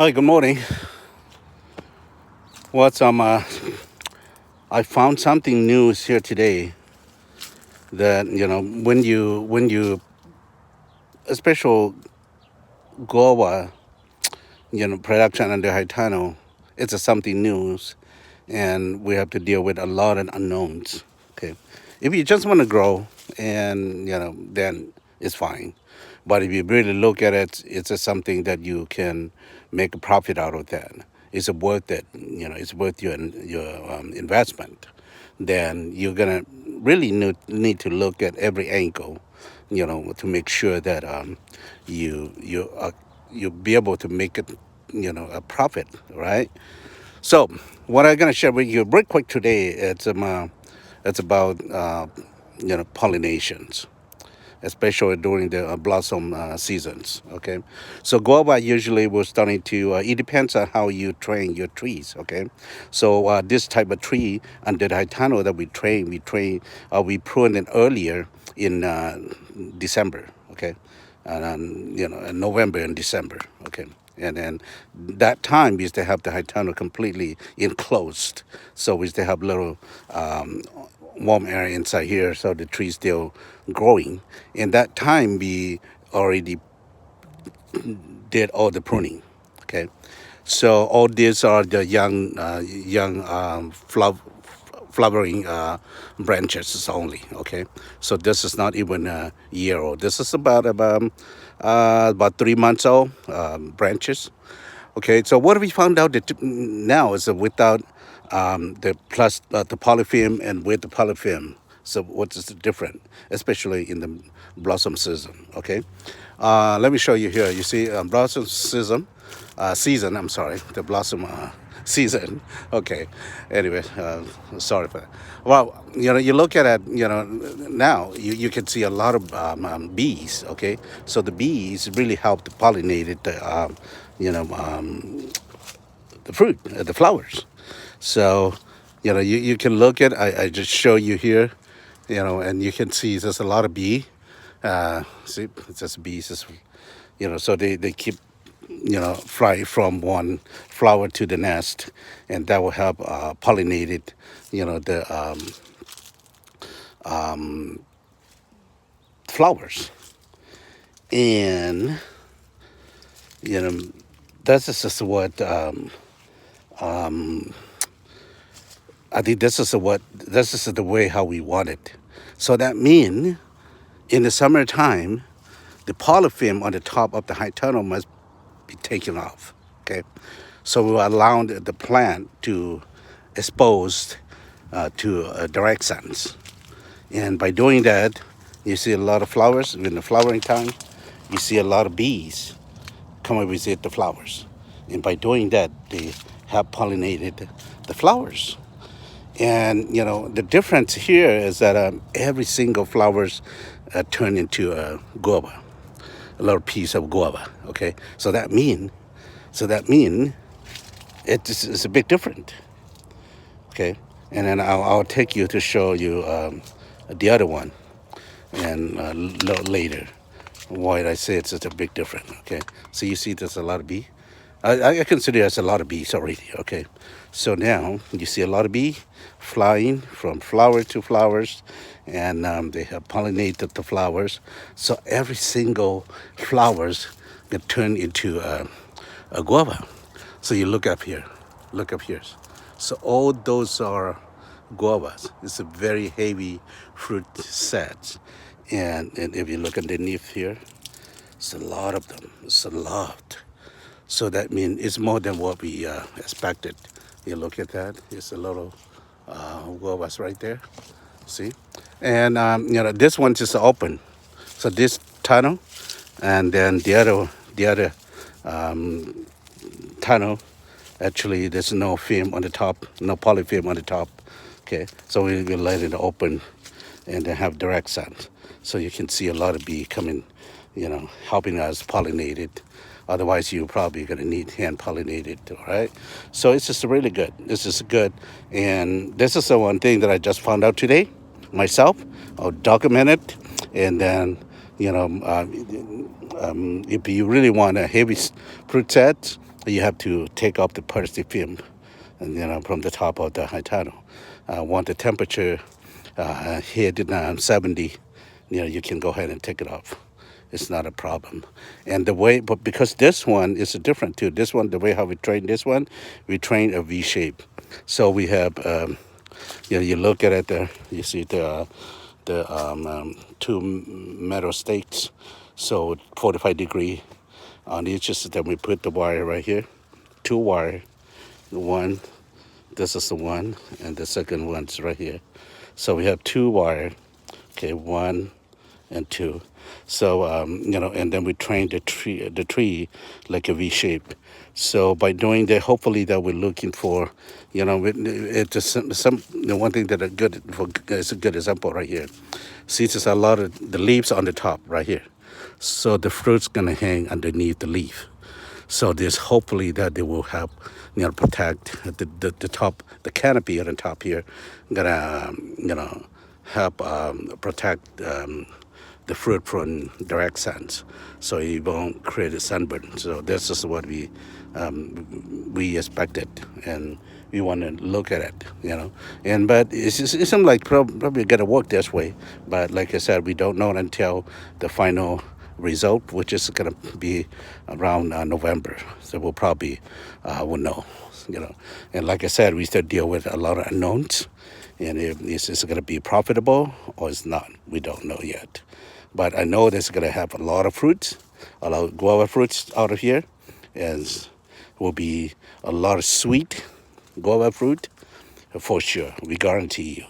Hi, good morning. What's I found something new here today that when you a special guava production under Haitano, it's a something new, and we have to deal with a lot of unknowns. Okay, if you just want to grow, and then it's fine. But if you really look at it, it's a something that you can make a profit out of that. It's worth it. It's worth your investment. Then you're gonna really need to look at every angle, to make sure that you be able to make it, a profit, right? So what I'm gonna share with you real quick today, it's about pollinations, especially during the blossom seasons. Okay, so guava usually will starting to. It depends on how you train your trees. Okay, so this type of tree under the Haitano that we prune it earlier in December. Okay, and in November and December. Okay. And then that time we used to have the Haitano completely enclosed, so we used to have little warm area inside here, so the trees still growing. In that time, we already did all the pruning. Okay, so all these are the young flowering branches only. Okay, so this is not even a year old. This is about 3 months old branches. Okay, so what we found out that now is that without the polyfilm and with the polyfilm. So what is the different, especially in the blossom season? Okay, let me show you here. You see, blossom season. I'm sorry, the blossom season. Okay. Anyway, sorry for that. Well, you look at it. Now you can see a lot of bees. Okay, so the bees really help to pollinate it. You know, the fruit, the flowers. So, you can look at. I just show you here. And you can see there's a lot of bee. See, it's just bees. So they keep fly from one flower to the nest, and that will help pollinate it. The flowers, and you know this is just what I think this is the way how we want it. So that means in the summertime, the polyfilm on the top of the high tunnel must be taken off. Okay, so we allow the plant to expose to direct suns, and by doing that, you see a lot of flowers in the flowering time. You see a lot of bees come and visit the flowers, and by doing that, they have pollinated the flowers. And the difference here is that every single flowers turn into a guava, a little piece of guava. Okay, so that mean it's a bit different. Okay, and then I'll take you to show you the other one, and later why I say it's such a big difference. Okay, so you see there's a lot of bee. I consider there's a lot of bees already. Okay, so now you see a lot of bee flying from flower to flowers, and they have pollinated the flowers. So every single flowers get turned into a guava. So you look up here. So all those are guavas. It's a very heavy fruit set, and if you look underneath here, it's a lot of them. It's a lot. So that means it's more than what we expected. You look at that. It's a little guavas right there. See, and this one's just open. So this tunnel, and then the other tunnel. Actually, there's no film on the top, no polyfilm on the top. Okay, so we will let it open, and then have direct sun, so you can see a lot of bee coming, helping us pollinate it. Otherwise, you're probably going to need hand pollinated, all right? So it's just really good. This is good, and this is the one thing that I just found out today myself. I'll document it, and then if you really want a heavy fruit set, you have to take off the plastic film, and from the top of the high tunnel. Want the temperature hit 70, you can go ahead and take it off. It's not a problem. And the way, but because this one is different too. This one, the way how we train this one, we train a V shape. So we have, you look at it there, you see the two metal stakes, so 45-degree on each. Then we put the wire right here, two wire, one. This is the one, and the second one's right here. So we have two wire, okay, one and two. So and then we train the tree like a V shape. So by doing that, hopefully that we're looking for, it's just one thing that is a good example right here. See, there's a lot of the leaves on the top right here. So the fruit's gonna hang underneath the leaf. So there's hopefully that they will help, protect the top, the canopy on the top here, gonna, help protect the fruit from direct sun, so it won't create a sunburn. So this is what we expected, and we want to look at it. And but it seems like probably gonna work this way. But like I said, we don't know until the final result, which is gonna be around November. So we'll probably will know. And like I said, we still deal with a lot of unknowns, and if this is going to be profitable or it's not, we don't know yet. But I know this is going to have a lot of fruits, a lot of guava fruits out of here, and will be a lot of sweet guava fruit for sure. We guarantee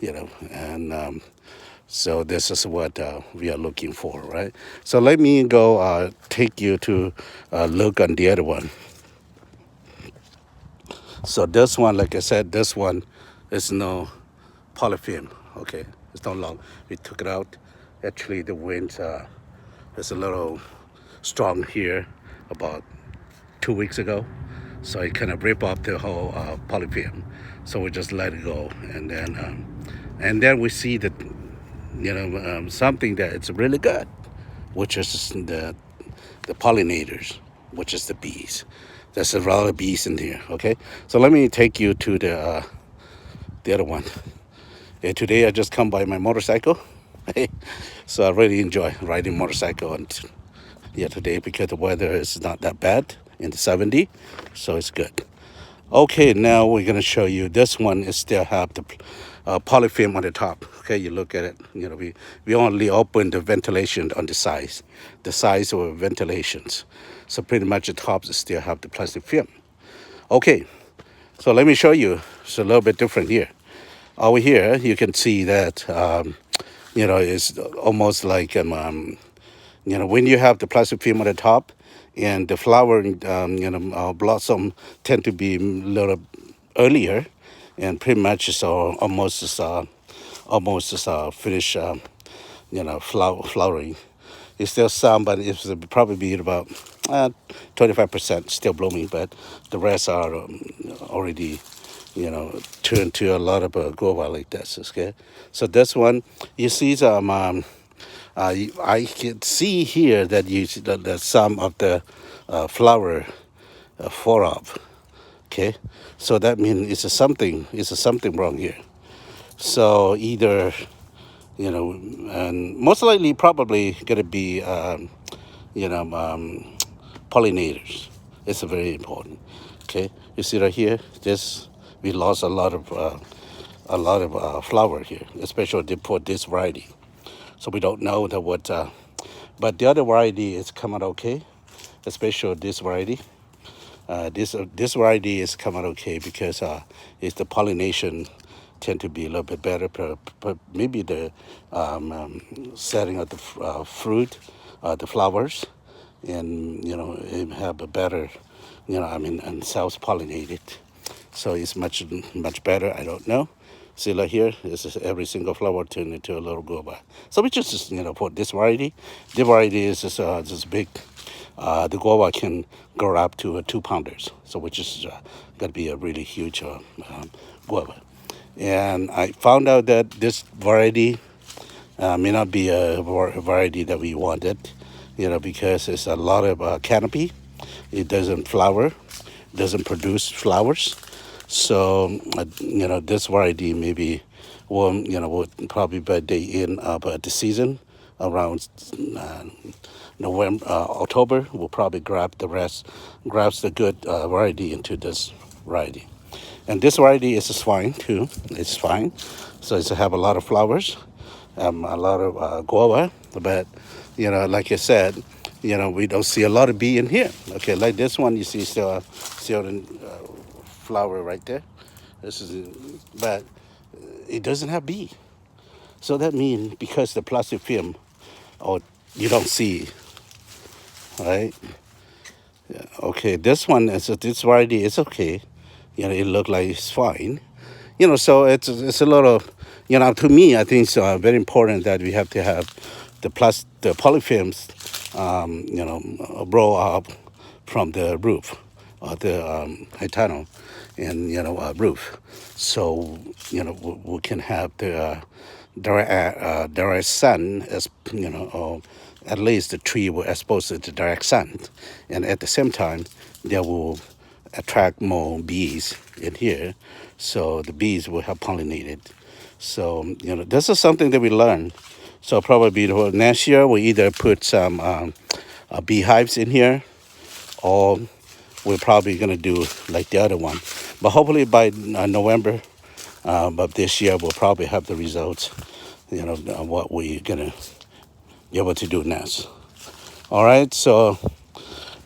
you. And so this is what we are looking for, right? So let me go take you to look on the other one. So this one, like I said, this one is no polyfilm. Okay, it's not long. We took it out. Actually, the wind is a little strong here about 2 weeks ago, so it kind of ripped off the whole polyfilm. So we just let it go, and then we see that something that it's really good, which is the pollinators, which is the bees. There's a lot of bees in here. Okay, so let me take you to the other one. Yeah, today I just come by my motorcycle. So I really enjoy riding motorcycle today because the weather is not that bad in the 70, so it's good. Okay, now we're gonna show you this one. Is still have the polyfilm on the top. Okay, you look at it. We only open the ventilation on the sides of ventilations. So pretty much the tops still have the plastic film. Okay, so let me show you. It's a little bit different here. Over here, you can see that it's almost like when you have the plastic film on the top, and the flowering blossom tend to be a little earlier, and pretty much it's almost finished flowering. It's still some, but it's probably be about 25% still blooming, but the rest are already turned to a lot of guava like this. Okay, so this one you see some. I can see here that that some of the flower fall off. Okay, so that means it's something wrong here. So either and most likely probably gonna be pollinators. It's very important. Okay, you see right here, we lost a lot of flower here, especially for this variety. So we don't know but the other variety is coming okay, especially this variety. This variety is coming okay because it's the pollination tend to be a little bit better, but maybe the setting of the fruit, the flowers, and it have a better, and self-pollinated. So it's much better. I don't know. See, like here, this is every single flower turned into a little guava. So we just, for this variety, the variety is this big. The guava can grow up to 2 pounders, so which is going to be a really huge guava. And I found out that this variety may not be a variety that we wanted, because it's a lot of canopy. It doesn't flower, doesn't produce flowers. So this variety maybe will probably by the end of the season around uh, November, October, we'll probably grabs the good variety into this variety. And this variety is fine too. It's fine. So it's have a lot of flowers, a lot of guava, but like I said, we don't see a lot of bee in here. Okay, like this one, you see still in flower right there. This is, but it doesn't have bee. So that means because the plastic film, or you don't see, right? Okay, this one is this variety is okay. It look like it's fine. So it's a lot of, to me, I think it's very important that we have to have the polyfilms, roll up from the roof, the tunnel, and roof, so we can have the direct sun, as or at least the tree will expose to the direct sun, and at the same time, they will attract more bees in here, so the bees will have pollinated. So this is something that we learn. So probably next year we either put some beehives in here, or we're probably gonna do like the other one. But hopefully by November of this year, we'll probably have the results. What we're gonna be able to do next. All right. So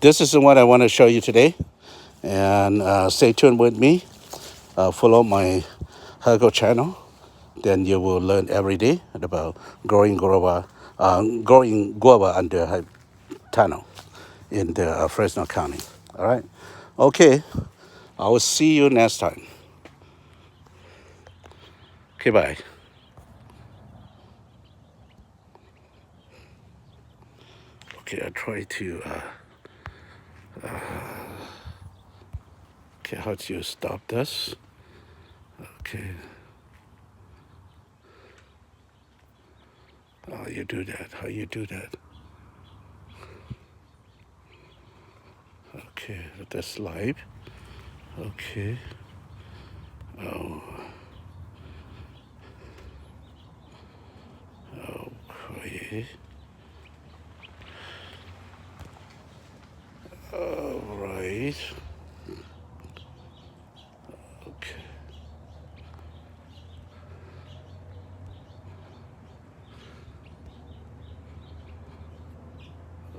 this is what I want to show you today, and stay tuned with me. Follow my Hergo channel. Then you will learn every day about growing guava under tunnel in the Fresno County. All right. Okay. I will see you next time. Okay. Bye. Okay. I try to. Okay. How do you stop this? Okay. How you do that? How you do that? Okay, that's live. Okay. Oh. Okay. All right. Okay.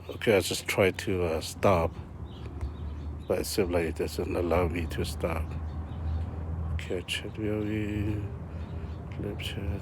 Okay, I just try to stop, but it seems like it doesn't allow me to stop. Catch it, really. Clip chat.